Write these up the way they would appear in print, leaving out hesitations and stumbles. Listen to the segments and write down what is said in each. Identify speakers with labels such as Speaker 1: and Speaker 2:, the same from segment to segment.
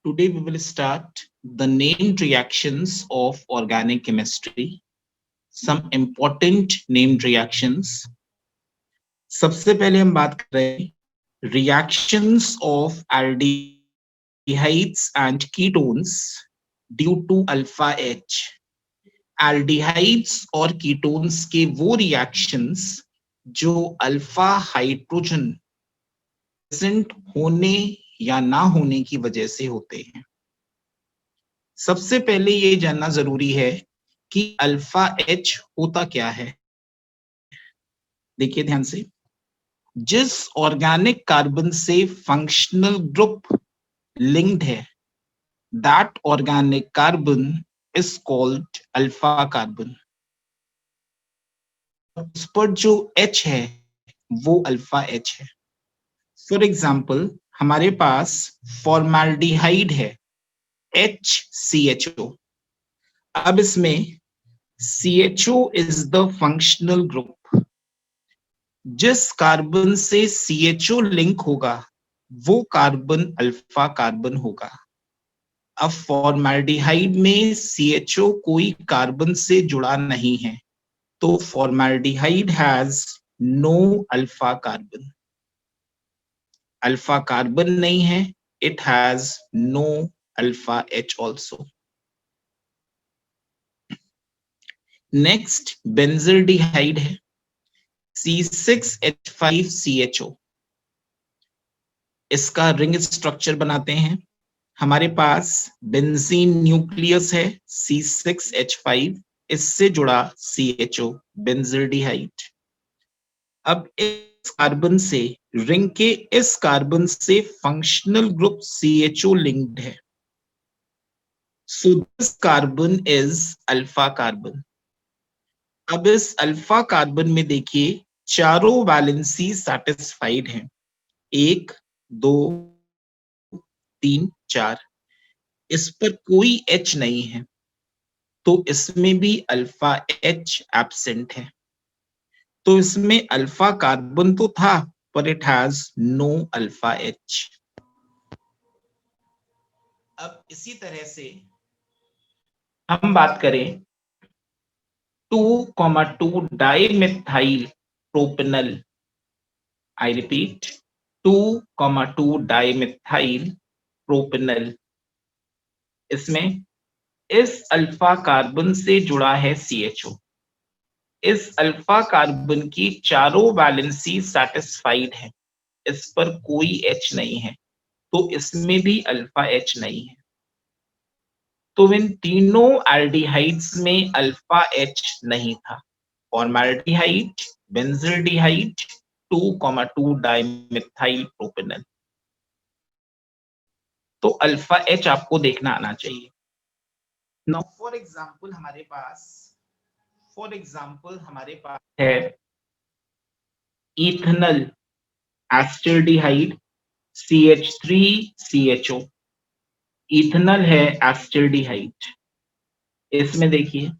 Speaker 1: Today we will start the named reactions of organic chemistry. Some important named reactions. सबसे पहले हम बात कर रहे हैं reactions of aldehydes and ketones due to alpha H. Aldehydes और ketones के वो reactions जो अल्फा हाइड्रोजन प्रेजेंट होने या ना होने की वजह से होते हैं। सबसे पहले ये जानना जरूरी है कि अल्फा एच होता क्या है। देखिए ध्यान से, जिस ऑर्गेनिक कार्बन से फंक्शनल ग्रुप लिंक्ड है, that organic carbon is called alpha carbon. उस पर जो H है वो अल्फा H है। फॉर एग्जाम्पल, हमारे पास फॉर्माल्डिहाइड है HCHO। अब इसमें CHO is the functional group. जिस कार्बन से CHO लिंक होगा वो कार्बन अल्फा कार्बन होगा। अब फॉर्माल्डिहाइड में CHO कोई कार्बन से जुड़ा नहीं है, तो formaldehyde has no alpha carbon. Alpha carbon नहीं है, it has no alpha H also. Next benzaldehyde है C6H5CHO। इसका रिंग स्ट्रक्चर बनाते हैं। हमारे पास बेंजीन न्यूक्लियस है C6H5, इससे जुड़ा CHO बेंजल्डिहाइड। अब इस कार्बन से, रिंग के इस कार्बन से फंक्शनल ग्रुप CHO लिंक्ड है, so this carbon is alpha carbon. अब इस अल्फा कार्बन में देखिए चारों वैलेंसी सैटिस्फाइड हैं, 1 2 3 4। इस पर कोई H नहीं है, तो इसमें भी अल्फा H एब्सेंट है। तो इसमें अल्फा कार्बन तो था, पर it has no alpha H। अब इसी तरह से हम बात करें 2,2 dimethyl propanal. I repeat, 2,2 dimethyl propanal. इसमें इस अल्फा कार्बन से जुड़ा है CHO। इस अल्फा कार्बन की चारों वैलेंसी सैटिस्फाइड है, इस पर कोई H नहीं है, तो इसमें भी अल्फा H नहीं है। तो इन तीनों एल्डिहाइड्स में अल्फा H नहीं था। Formaldehyde, benzaldehyde, 2,2 dimethyl propanal. तो अल्फा H आपको देखना आना चाहिए। नाउ फॉर एग्जांपल हमारे पास है इथेनल एस्टल्डिहाइड CH3CHO। इथेनल है एस्टल्डिहाइड। इसमें देखिए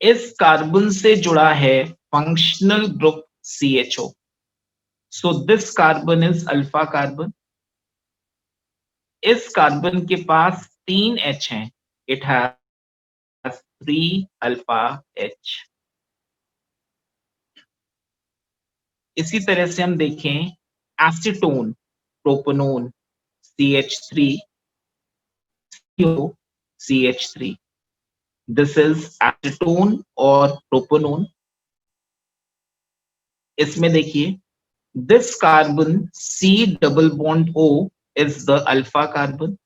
Speaker 1: इस कार्बन से जुड़ा है functional group CHO, so this carbon is alpha carbon. इस कार्बन के पास 3 H हैं, इट हैज 3 अल्फा H। इसी तरह से हम देखें acetone propanone CH3CH3। This is acetone और प्रोपेनोन। इसमें देखिए this carbon C double bond O is the alpha carbon.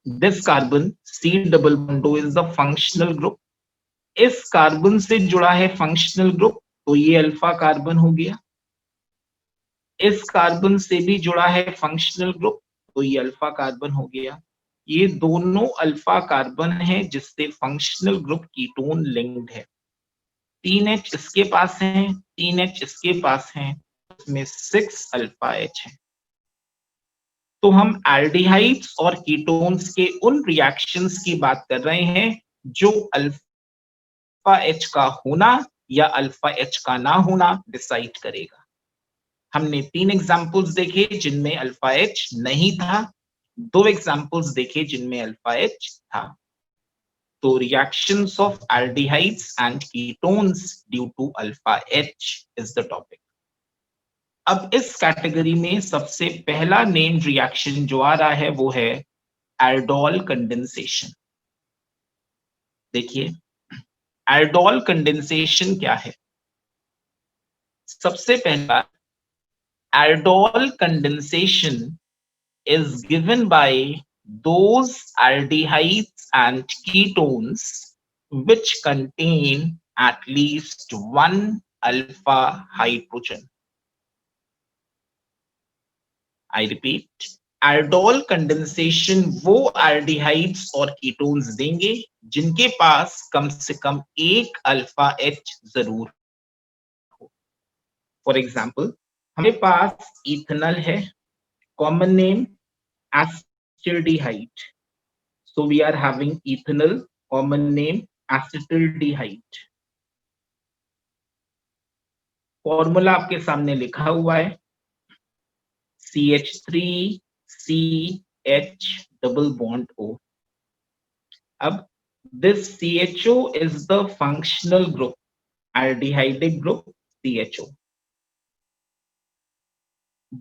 Speaker 1: This carbon C double bond O is the functional group. इस carbon से जुड़ा है फंक्शनल ग्रुप, तो ये अल्फा कार्बन हो गया। इस कार्बन से भी जुड़ा है फंक्शनल ग्रुप, तो ये अल्फा कार्बन हो गया। ये दोनों अल्फा कार्बन है जिससे फंक्शनल ग्रुप कीटोन लिंक्ड है। 3 H इसके पास है, 3 H इसके पास है, इसमें 6 अल्फा H है। तो हम एल्डिहाइड्स और कीटोन्स के उन रिएक्शंस की बात कर रहे हैं जो अल्फा H का होना या अल्फा H का ना होना डिसाइड करेगा। हमने 3 एग्जांपल्स देखे जिनमें अल्फा H नहीं था, दो एग्जांपल्स देखे जिनमें अल्फा एच था। तो reactions of aldehydes and ketones due to alpha H is the topic. अब इस कैटेगरी में सबसे पहला नेम रिएक्शन जो आ रहा है वो है एल्डोल कंडेंसेशन। देखिए एल्डोल कंडेंसेशन क्या है। सबसे पहला, aldol condensation is given by those aldehydes and ketones which contain at least one alpha hydrogen. I repeat, aldol condensation वो aldehydes और ketones देंगे जिनके पास कम से कम एक अल्फा एच जरूर हो। फॉर एग्जाम्पल, हमारे पास इथेनॉल है, common name acetaldehyde. So we are having ethanol, common name acetaldehyde. Formula आपके सामने लिखा हुआ है CH3CH double bond O. अब this CHO is the functional group, aldehydic group CHO.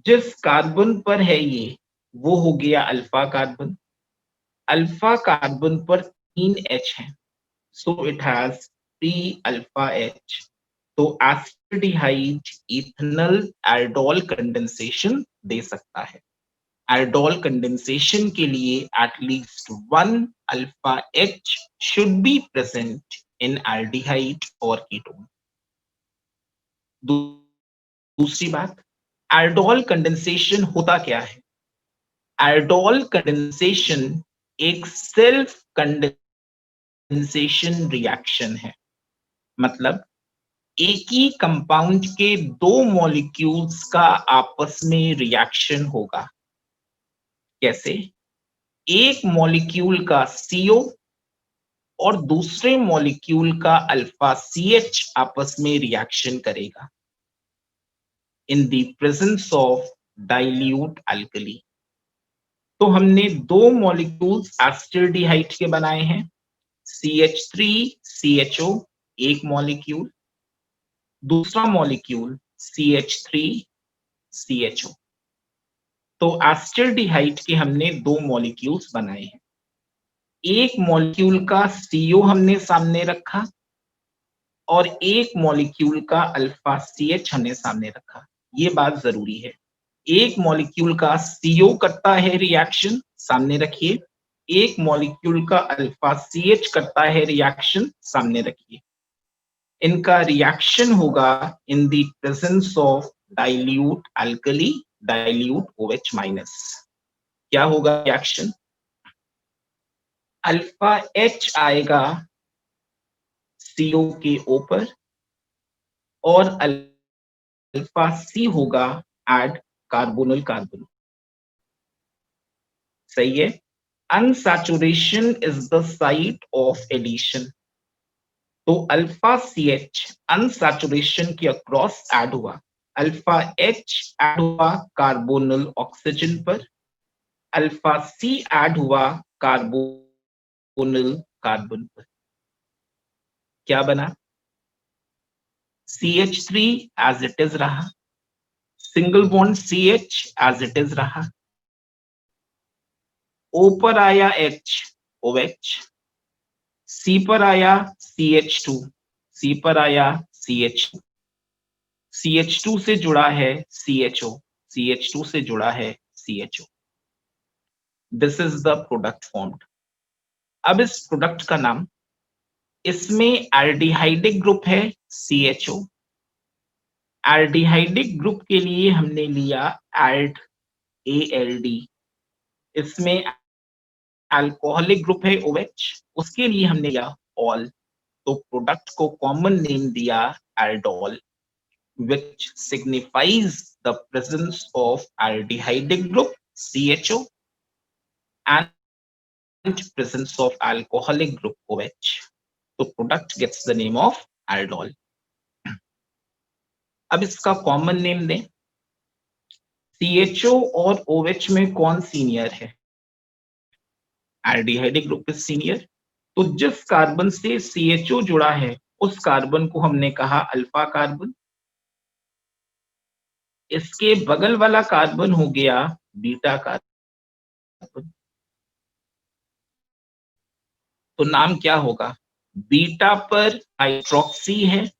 Speaker 1: जिस कार्बन पर है ये वो हो गया अल्फा कार्बन। अल्फा कार्बन पर 3 H है, so it has 3 alpha H. तो एसिडिहाइड इथेनॉल एल्डोल कंडेंसेशन दे सकता है। एल्डोल कंडेंसेशन के लिए at least 1 alpha H should be present in aldehyde और कीटोन। दूसरी बात, एल्डोल कंडेंसेशन होता क्या है। एल्डोल कंडेंसेशन एक सेल्फ कंडेंसेशन रिएक्शन है। मतलब एक ही कंपाउंड के दो मॉलिक्यूल्स का आपस में रिएक्शन होगा। कैसे? एक मॉलिक्यूल का CO और दूसरे मॉलिक्यूल का अल्फा CH आपस में रिएक्शन करेगा इन the presence of dilute alkali. तो हमने दो मॉलिक्यूल्स एसिटाल्डिहाइड के बनाए हैं, CH3CHO एक मॉलिक्यूल, दूसरा मॉलिक्यूल CH3CHO। तो एसिटाल्डिहाइड के हमने दो मॉलिक्यूल्स बनाए हैं। एक मॉलिक्यूल का CO हमने सामने रखा और एक मॉलिक्यूल का अल्फा CH हमने सामने रखा। ये बात जरूरी है। एक मॉलिक्यूल का CO करता है रिएक्शन, सामने रखिए। एक मॉलिक्यूल का अल्फा CH करता है रिएक्शन, सामने रखिए। इनका रिएक्शन होगा in the presence of dilute alkali, dilute OH minus. क्या होगा रिएक्शन? अल्फा H आएगा CO के ऊपर और अल्फा C होगा एड कार्बोनल कार्बन। सही है। Unsaturation is the site of addition. तो अल्फा CH अनसैचुरेशन के अक्रॉस ऐड हुआ, अल्फा H ऐड हुआ कार्बोनल ऑक्सीजन पर, अल्फा C ऐड हुआ कार्बोनल कार्बन पर। क्या बना? CH3 एज इट इज रहा, single bond CH as it is रहा, O पर आया H OH, C पर आया CH2, C पर आया CH2, CH2 से जुड़ा है CHO, CH2 से जुड़ा है CHO। This is the product formed. अब इस प्रोडक्ट का नाम, इसमें एल्डिहाइडिक ग्रुप है CHO। एल्डिहाइडिक ग्रुप के लिए हमने लिया एल्ड ALD। इसमें अल्कोहलिक ग्रुप है OH, उसके लिए हमने लिया ऑल। तो प्रोडक्ट को कॉमन नेम दिया aldol, which signifies the presence of aldehydic group CHO and presence of alcoholic group OH. So product gets the name of aldol. अब इसका कॉमन नेम दें। CHO और OH में कौन सीनियर है? Aldehydic group is senior. तो जिस carbon से CHO जुड़ा है उस कार्बन को हमने कहा अल्फा कार्बन। इसके बगल वाला कार्बन हो गया बीटा कार्बन। तो नाम क्या होगा? बीटा पर हाइड्रोक्सी है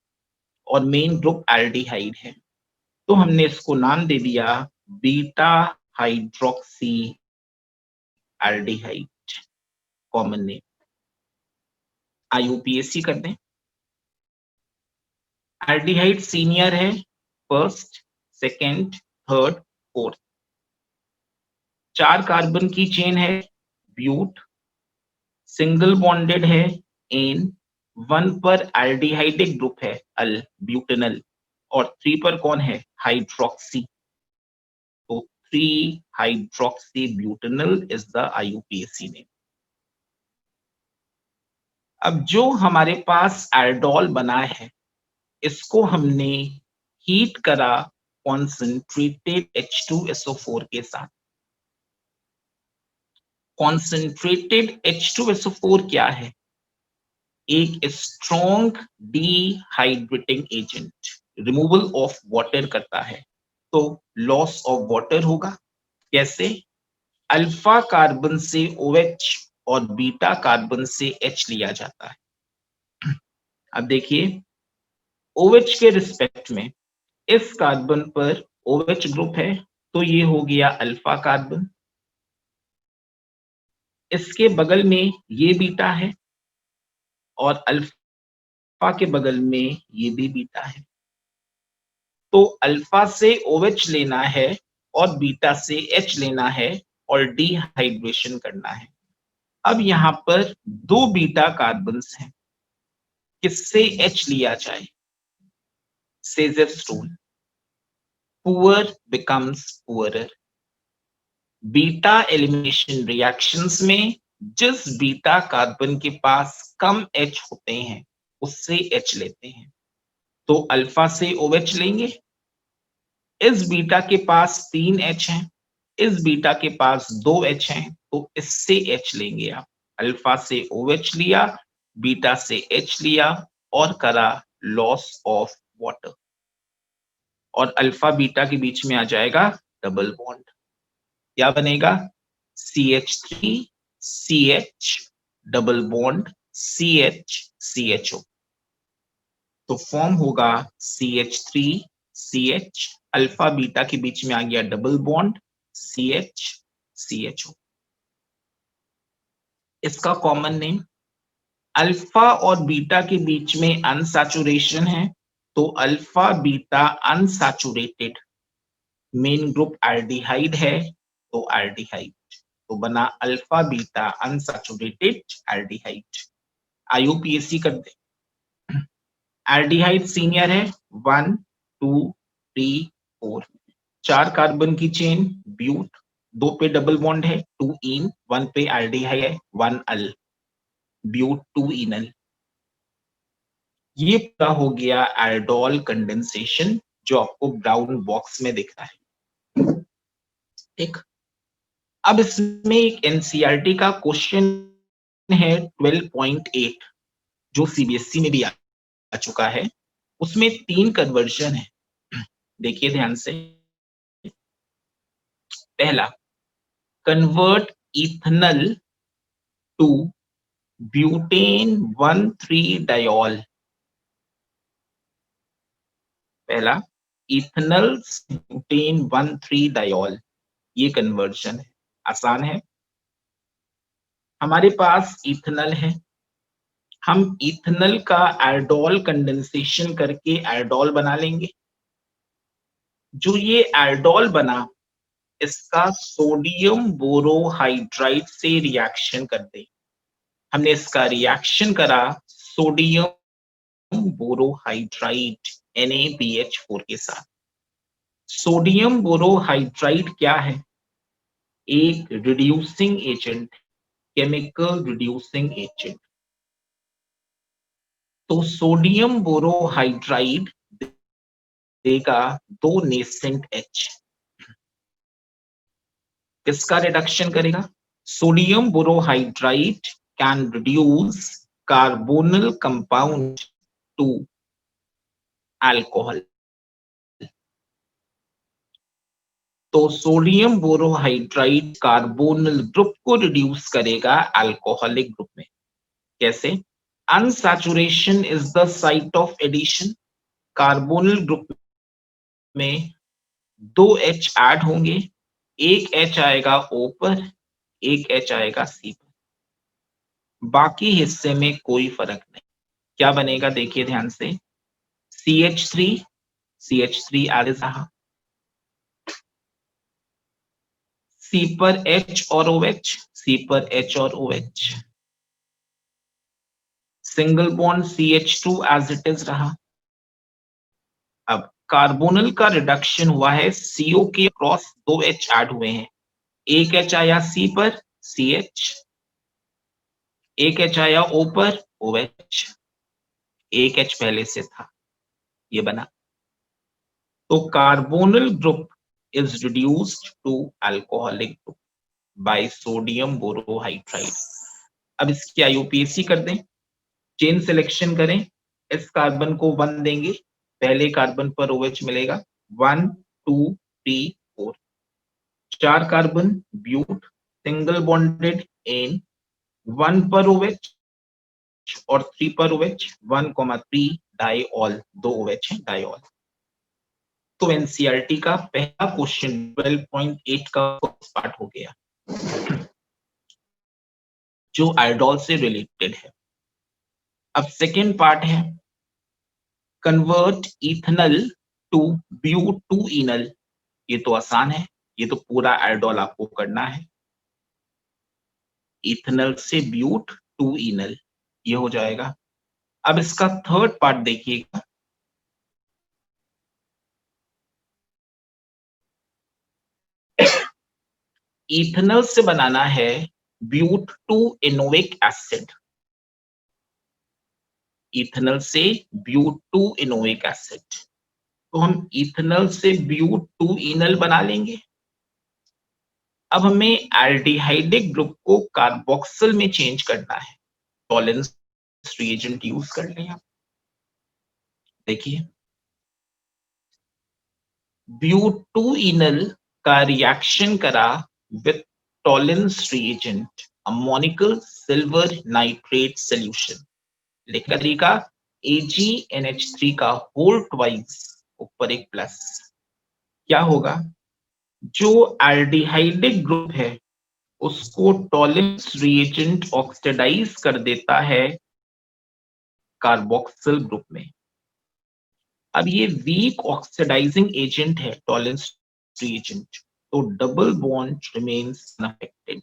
Speaker 1: और मेन ग्रुप एल्डिहाइड है, तो हमने इसको नाम दे दिया beta hydroxy aldehyde, common name. IUPAC कर दें। एल्डिहाइड सीनियर है, first, second, third, fourth. 4 carbon की चेन है, ब्यूट। सिंगल बॉन्डेड है, एन। 1 पर एल्डिहाइडिक ग्रुप है, अल, ब्यूटेनल। और 3 पर कौन है? हाइड्रोक्सी। तो 3 hydroxy butanal is the IUPAC name. अब जो हमारे पास एल्डोल बना है इसको हमने हीट करा कॉन्सेंट्रेटेड H2SO4 के साथ। कॉन्सेंट्रेटेड H2SO4 क्या है? एक strong dehydrating agent, removal of water करता है, तो लॉस ऑफ वाटर होगा। कैसे? अल्फा कार्बन से OH और बीटा कार्बन से H लिया जाता है। अब देखिए OH के रिस्पेक्ट में इस कार्बन पर OH ग्रुप है, तो ये हो गया अल्फा कार्बन। इसके बगल में ये बीटा है और अल्फा के बगल में ये भी बीटा है। तो अल्फा से OH लेना है और बीटा से H लेना है और डिहाइड्रेशन करना है। अब यहाँ पर 2 बीटा कार्बन्स हैं, किससे H लिया जाए? Sages rule, poor becomes poorer. Beta elimination reactions में जिस बीटा कार्बन के पास कम H होते हैं उससे H लेते हैं, तो अल्फा से OH लेंगे। इस बीटा के पास 3 H हैं, इस बीटा के पास 2 H हैं, तो इससे H लेंगे आप। अल्फा से OH लिया, बीटा से H लिया और करा लॉस ऑफ वाटर, और अल्फा बीटा के बीच में आ जाएगा डबल बॉन्ड। क्या बनेगा? CH3CH डबल बॉन्ड CH तो फॉर्म होगा CH3CH, अल्फा बीटा के बीच में आ गया डबल बॉन्ड CH। इसका कॉमन नेम, अल्फा और बीटा के बीच में अनसैचुरेशन है, तो alpha beta unsaturated, main group aldehyde है, तो एल्डिहाइड, तो बना alpha beta unsaturated aldehyde. IUPAC कर दे। एल्डिहाइड सीनियर है, 1 2 3 4। 4 कार्बन की चेन, ब्यूट। 2 पे डबल बॉन्ड है, 2 इन। 1 पे एल्डिहाइड है, 1 अल, ब्यूट 2 इनल। ये पूरा हो गया एल्डोल कंडेंसेशन, जो आपको ब्राउन बॉक्स में दिख रहा है। ठीक, अब इसमें एक NCERT का क्वेश्चन है 12.8, जो CBSE में भी आ चुका है। उसमें 3 कन्वर्जन है, देखिए ध्यान से। पहला, convert ethanol to butane 1,3 diol. पहला, इथेनॉल ब्यूटेन 1,3 डायोल, ये कन्वर्जन है, आसान है। हमारे पास इथेनॉल है, हम इथेनॉल का एल्डोल कंडेंसेशन करके एल्डोल बना लेंगे। जो ये एल्डोल बना, इसका सोडियम बोरोहाइड्राइड से रिएक्शन कर दे। हमने इसका रिएक्शन करा सोडियम बोरोहाइड्राइड NaBH4 के साथ। सोडियम बोरोहाइड्राइड क्या है? एक reducing agent, chemical reducing agent. तो सोडियम बोरोहाइड्राइड देगा 2 नेसेंट H। किसका रिडक्शन करेगा? Sodium borohydride can reduce carbonyl compound to alcohol. तो सोडियम बोरोहाइड्राइड कार्बोनिल ग्रुप को रिड्यूस करेगा अल्कोहलिक ग्रुप में. कैसे? Unsaturation is the site of addition. Carbonyl group में 2 H ऐड होंगे, एक H आएगा O पर, एक H आएगा C पर. बाकी हिस्से में कोई फर्क नहीं. क्या बनेगा देखिए ध्यान से. CH3 एज रहा, C पर H और OH, C पर H और OH. Single bond CH2 as it is रहा. अब कार्बोनिल का रिडक्शन हुआ है, CO के क्रॉस 2 H ऐड हुए हैं, एक H आया C पर CH, एक H आया O पर OH, एक H पहले से था, ये बना. तो carbonyl group is reduced to alcoholic group by sodium borohydride. अब इसकी IUPAC कर दें, चेन सिलेक्शन करें, इस कार्बन को 1 देंगे, पहले कार्बन पर OH मिलेगा, 1 2 3 4. 4 कार्बन ब्यूट, सिंगल बॉन्डेड इन, 1 पर OH और 3 पर OH, 1,3 डाइऑल, 2 OH है डाइऑल. तो एनसीईआरटी का पहला क्वेश्चन 12.8 का पार्ट हो गया जो आयोडोल से रिलेटेड है. अब सेकेंड पार्ट है कन्वर्ट इथेनॉल टू ब्यूटूइनल. ये तो आसान है, ये तो पूरा आयोडोल आपको करना है. इथेनॉल से ब्यूट टू इनल, ये हो जाएगा. अब इसका थर्ड पार्ट देखिएगा. इथेनॉल से बनाना है ब्यूट टू इनोइक एसिड. इथेनॉल से ब्यूट टू इनोइक एसिड. तो हम इथेनॉल से ब्यूट टू इनल बना लेंगे. अब हमें एल्डिहाइडिक ग्रुप को कार्बोक्सिल में चेंज करना है. टॉलेंस रिएजेंट यूज कर लें आप. देखिए ब्यूटूइनल का रिएक्शन करा with Tollens reagent, ammoniacal silver nitrate solution. लिखने का तरीका AgNH3 का होल ट्वाइस ऊपर एक प्लस. क्या होगा, जो एल्डिहाइडिक ग्रुप है उसको टॉलेंस रिएजेंट ऑक्सीडाइज कर देता है कार्बोक्सिल ग्रुप में. अब ये वीक ऑक्सीडाइजिंग एजेंट है टॉलेंस रिएजेंट, तो double bond remains unaffected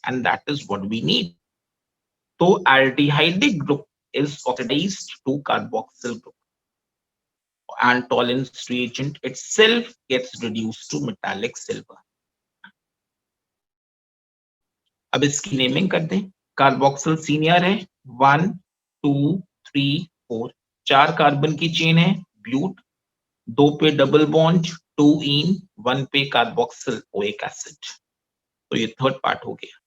Speaker 1: and that is what we need. तो aldehydic group is oxidized to carboxyl group and tolerance reagent itself gets reduced to metallic silver. अब इसकी naming कर दें. Carboxyl senior है, 1 2 3 4. 4 carbon की chain है ब्यूट, 2 पे double bond 2 इन, 1 पे कार्बोक्सिल ओइक एसिड. तो ये थर्ड पार्ट हो गया.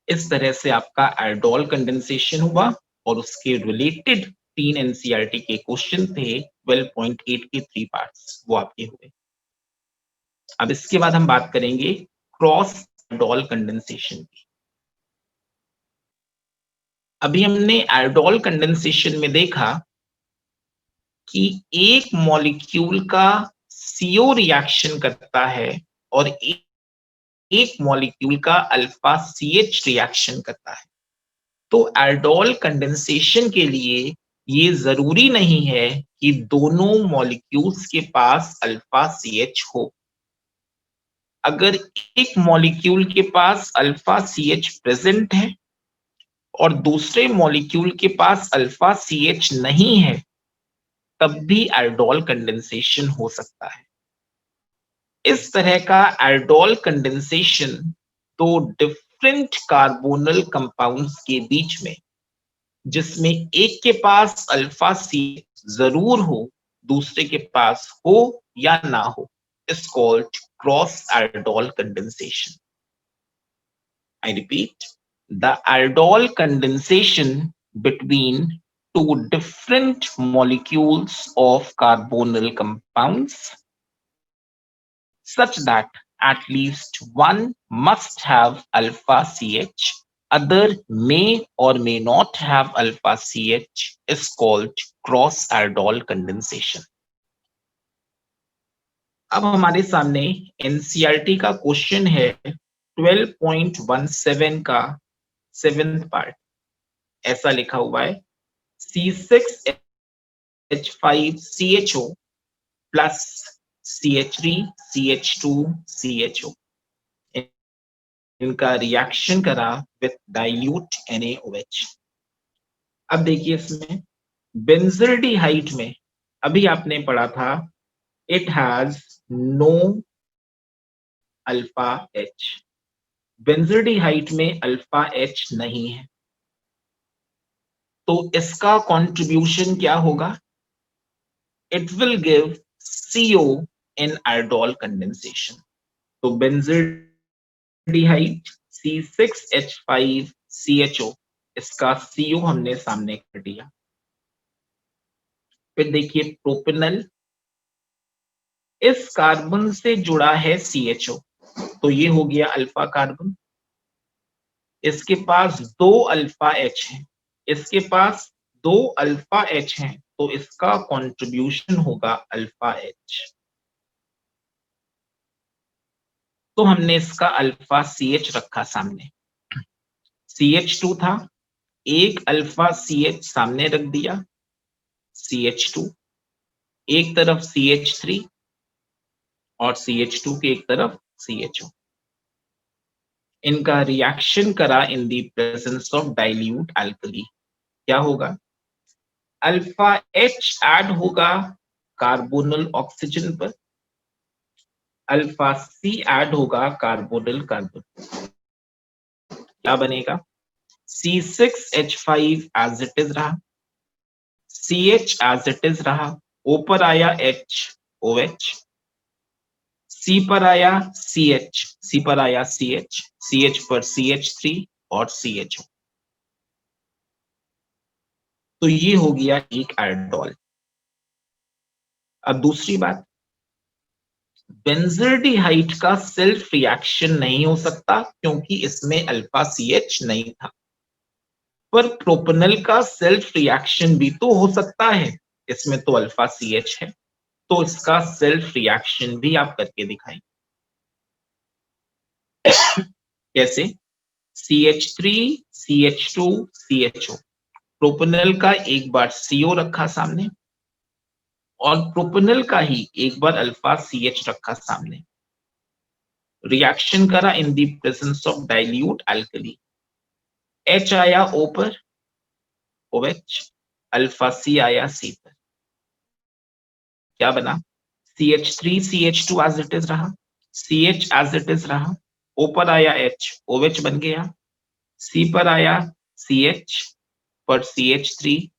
Speaker 1: इस तरह से आपका आयोडोल कंडेंसेशन हुआ और उसके रिलेटेड 3 एनसीईआरटी के क्वेश्चन थे 12.8 के 3 पार्ट्स, वो आपके हुए. अब इसके बाद हम बात करेंगे क्रॉस आयोडोल कंडेंसेशन की. अभी हमने आयोडोल कंडेंसेशन में देखा कि एक मॉलिक्यूल का CO रिएक्शन करता है और एक मॉलिक्यूल का अल्फा CH रिएक्शन करता है. तो आयोडोल कंडेंसेशन के लिए ये जरूरी नहीं है कि दोनों मॉलिक्यूल्स के पास अल्फा CH हो. अगर एक मॉलिक्यूल के पास अल्फा CH प्रेजेंट है और दूसरे मॉलिक्यूल के पास अल्फा CH नहीं है, तब भी आयोडोल कंडेंसेशन हो सकता है. इस तरह का आयोडोल कंडेंसेशन तो डिफरेंट कार्बोनल कंपाउंड्स के बीच में, जिसमें एक के पास अल्फा CH जरूर हो, दूसरे के पास हो या ना हो, is called cross aldol condensation. I repeat, the aldol condensation between two different molecules of carbonyl compounds such that at least one must have alpha CH, other may or may not have alpha CH is called cross aldol condensation. अब हमारे सामने NCERT का question है 12.17 का 7th part. ऐसा लिखा हुआ है C6H5CHO plus CH3CH2CHO इनका रिएक्शन करा विथ डाइल्यूट NaOH. अब देखिए इसमें बेंजल्डिहाइड में अभी आपने पढ़ा था it has no alpha H. Benzaldehyde में अल्फा H नहीं है, तो इसका कंट्रीब्यूशन क्या होगा? It will give CO in aldol condensation. तो बेंजल्डिहाइड C6H5CHO इसका CO हमने सामने कर दिया. फिर देखिए प्रोपेनल, इस कार्बन से जुड़ा है CHO, तो ये हो गया अल्फा कार्बन. इसके पास 2 अल्फा H है, इसके पास 2 अल्फा H हैं, तो इसका कंट्रीब्यूशन होगा अल्फा H. तो हमने इसका अल्फा CH रखा सामने. CH2 था, एक अल्फा CH सामने रख दिया, CH2, एक तरफ CH3 और CH2 के एक तरफ CHO. इनका रिएक्शन करा in the presence of dilute alkali. क्या होगा? अल्फा H ऐड होगा कार्बोनल ऑक्सीजन पर, अल्फा C ऐड होगा कार्बोनिल कार्बन. क्या बनेगा? C6H5 एज इट इज रहा, CH एज इट इज रहा, O पर आया HOH, C पर आया CH, C पर आया CH, CH पर CH3 और CHO. तो ये हो गया एक aldol. अब दूसरी बात, बेंजल्डिहाइड का सेल्फ रिएक्शन नहीं हो सकता क्योंकि इसमें अल्फा CH नहीं था, पर प्रोपेनल का सेल्फ रिएक्शन भी तो हो सकता है, इसमें तो अल्फा CH है, तो इसका सेल्फ रिएक्शन भी आप करके दिखाएंगे. कैसे? CH3 CH2 CHO, प्रोपेनल का एक बार CO रखा सामने और प्रोपेनल का ही एक बार अल्फा CH रखा सामने. रिएक्शन करा in the presence of dilute alkali. H आया O पर, OH, अल्फा C आया C पर. क्या बना? CH3 CH2 as it is रहा, CH एज इट इज रहा, O पर आया H, OH बन गया, C पर आया CH पर CH3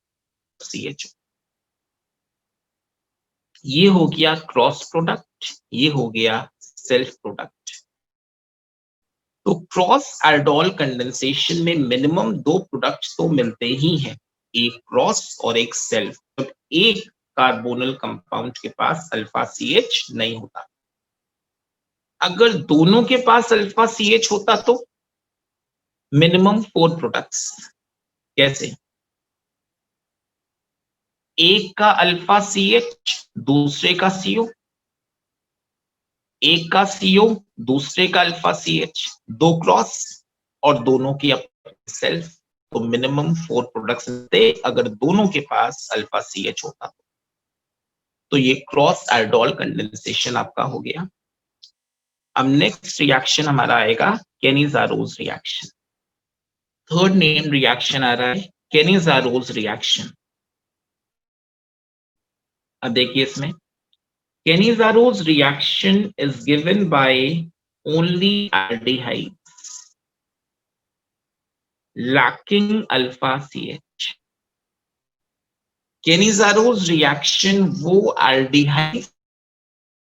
Speaker 1: CHO. ये हो गया क्रॉस प्रोडक्ट, ये हो गया सेल्फ प्रोडक्ट. तो क्रॉस aldol कंडेंसेशन में मिनिमम 2 प्रोडक्ट्स तो मिलते ही हैं, एक क्रॉस और एक सेल्फ. जब एक कार्बोनल कंपाउंड के पास अल्फा CH नहीं होता. अगर दोनों के पास अल्फा CH होता तो मिनिमम 4 प्रोडक्ट्स. कैसे? एक का अल्फा CH, दूसरे का CO, एक का CO, दूसरे का अल्फा CH, 2 क्रॉस और दोनों की सेल्फ, तो मिनिमम 4 प्रोडक्ट्स मिलते अगर दोनों के पास अल्फा CH होता. तो ये क्रॉस aldol कंडेंसेशन आपका हो गया. अब नेक्स्ट रिएक्शन हमारा आएगा Cannizzaro reaction. Third name reaction आ रहा है केनी-ज़ारोज रिएक्शन. अब देखिए इसमें Cannizzaro reaction is given by only aldehydes lacking alpha CH. Cannizzaro reaction वो aldehydes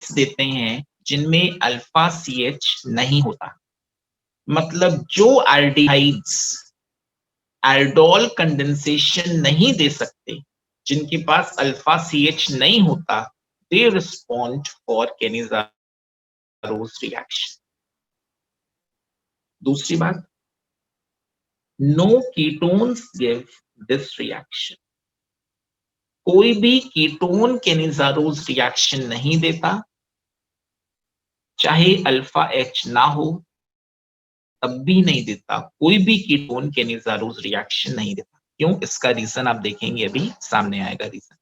Speaker 1: देते हैं जिनमें अल्फा CH नहीं होता, मतलब जो एल्डिहाइड्स एल्डोल कंडेंसेशन नहीं दे सकते, जिनके पास अल्फा CH नहीं होता, they respond for Cannizzaro's reaction. दूसरी बात, no ketones give this reaction. कोई भी कीटोन कैनिज़ारोस रिएक्शन नहीं देता, चाहे अल्फा H ना हो तब भी नहीं देता, कोई भी कीटोन कैनिज़ारोस रिएक्शन नहीं देता। क्यों? इसका रीजन आप देखेंगे, अभी सामने आएगा रीजन।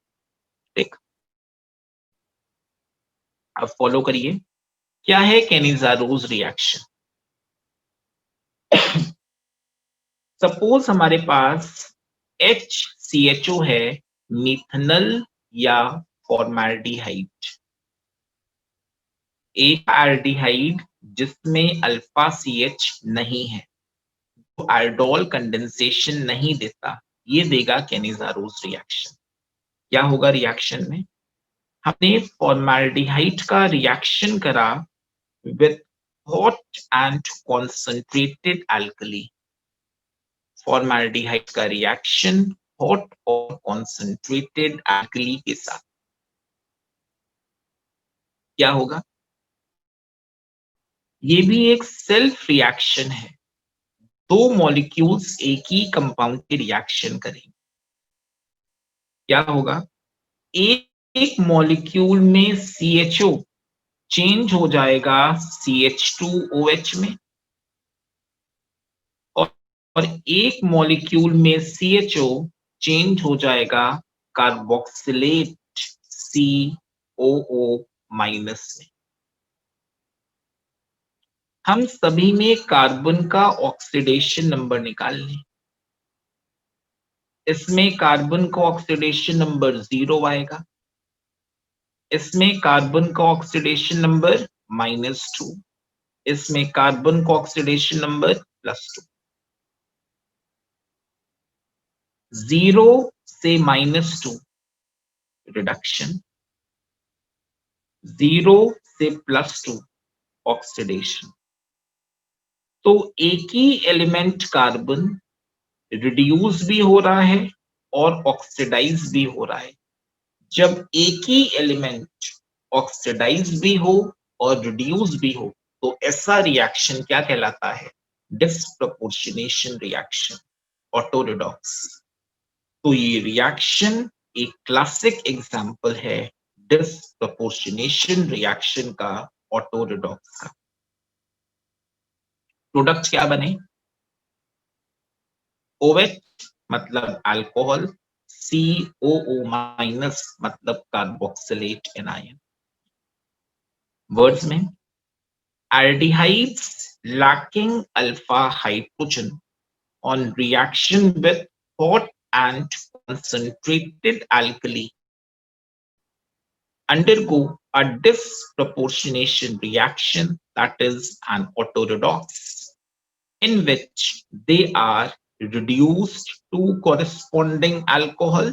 Speaker 1: ठीक, अब फॉलो करिए, क्या है कैनिज़ारोस रिएक्शन। सपोज हमारे पास HCHO है, मिथनल या फॉर्माल्डिहाइड, एक एल्डिहाइड जिसमें अल्फा CH नहीं है, तो एल्डोल कंडेंसेशन नहीं देता, ये देगा कैनिज़ारोस रिएक्शन। क्या होगा रिएक्शन में? हमने फॉर्माल्डिहाइड का रिएक्शन करा with hot and concentrated alkali. Formaldehyde का रिएक्शन हॉट और कॉन्सेंट्रेटेड अल्कली के साथ, क्या होगा? ये भी एक सेल्फ रिएक्शन है, दो मॉलिक्यूल्स एक ही कंपाउंड के रिएक्शन करेंगे। क्या होगा? एक मॉलिक्यूल में CHO चेंज हो जाएगा CH2OH में, और एक मॉलिक्यूल में CHO चेंज हो जाएगा कार्बोक्सिलेट COO- में। हम सभी में कार्बन का ऑक्सीडेशन नंबर निकाल लें। इसमें कार्बन का ऑक्सीडेशन नंबर 0 आएगा, इसमें कार्बन का ऑक्सीडेशन नंबर -2, इसमें कार्बन का ऑक्सीडेशन नंबर +2। 0 से -2 रिडक्शन, 0 से +2 ऑक्सीडेशन। तो एक ही एलिमेंट कार्बन रिड्यूस भी हो रहा है और ऑक्सीडाइज भी हो रहा है। जब एक ही एलिमेंट ऑक्सीडाइज भी हो और रिड्यूस भी हो, तो ऐसा रिएक्शन क्या कहलाता है? Disproportionation reaction, auto redox. तो ये रिएक्शन एक क्लासिक एग्जांपल है डिस्प्रपोर्शनेशन रिएक्शन का, ऑटो रिडॉक्स का। प्रोडक्ट क्या बने? OH मतलब अल्कोहल, COO- मतलब कार्बोक्सिलेट एनायन। वर्ड्स में, aldehydes lacking alpha hydrogen on reaction with hot and concentrated alkali undergo a disproportionation reaction, that is an autoredox, in which they are reduced to corresponding alcohol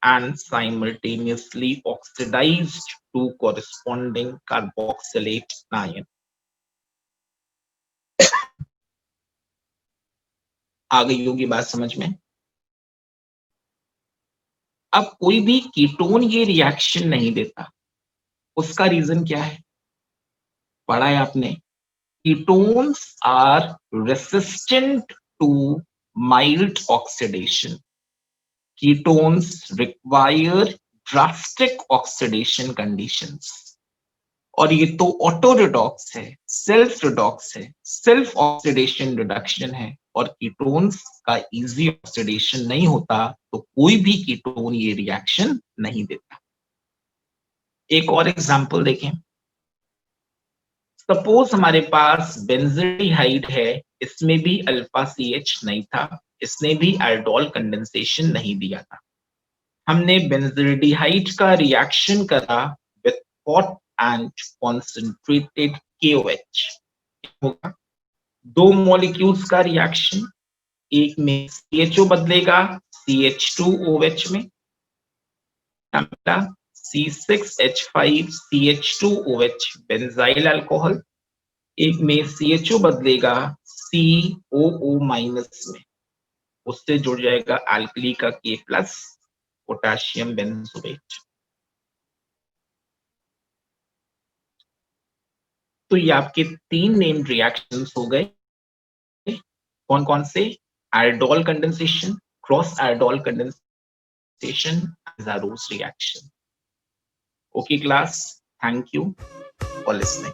Speaker 1: and simultaneously oxidized to corresponding carboxylate anion. आ गई होगी बात समझ में? अब कोई भी ketone ये reaction नहीं देता, उसका रीजन क्या है? पढ़ा है आपने, ketones are resistant to mild oxidation. Ketones require drastic oxidation conditions, और ये तो ऑटो रिडॉक्स है, सेल्फ रिडॉक्स है, सेल्फ ऑक्सीडेशन रिडक्शन है, और कीटोन्स का इजी ऑक्सीडेशन नहीं होता, तो कोई भी कीटोन ये रिएक्शन नहीं देता। एक और एग्जांपल देखें, सपोज हमारे पास बेंजल्डिहाइड है, इसमें भी अल्फा CH नहीं था, इसने भी एल्डोल कंडेंसेशन नहीं दिया था। हमने बेंजल्डिहाइड का रिएक्शन करा with hot and concentrated KOH। होगा दो मॉलिक्यूल्स का रिएक्शन, एक में CHO बदलेगा CH2OH में, C6H5CH2OH बेंजाइल अल्कोहल, एक में CHO बदलेगा COO माइनस में, उससे जुड़ जाएगा एल्कली का K प्लस पोटेशियम बेंजोएट। तो ये आपके 3 नेम्ड रिएक्शंस हो गए। कौन कौन से? aldol condensation, cross aldol condensation, Zarose reaction. Okay class, thank you for listening.